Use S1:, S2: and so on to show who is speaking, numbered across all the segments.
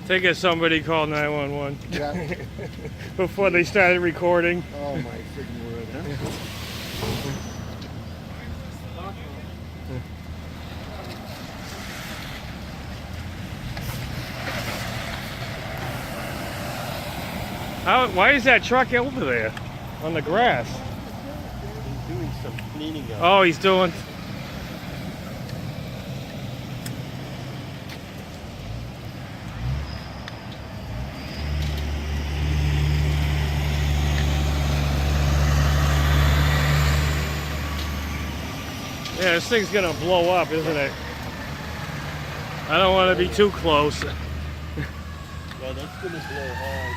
S1: Take it somebody called 911
S2: Yeah.
S1: before they started recording.
S2: Oh my freaking word, huh?
S1: Why is that truck over there on the grass?
S2: He's doing some cleaning up.
S1: Oh, he's doing. Yeah, this thing's gonna blow up, isn't it? I don't want to be too close.
S2: Yeah, that's gonna blow hard.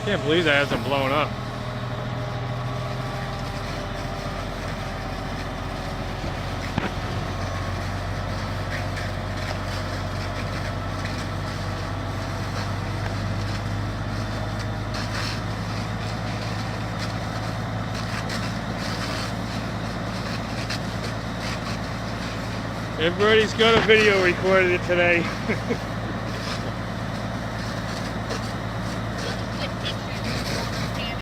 S1: Can't believe that hasn't blown up. Everybody's got a video recorded today.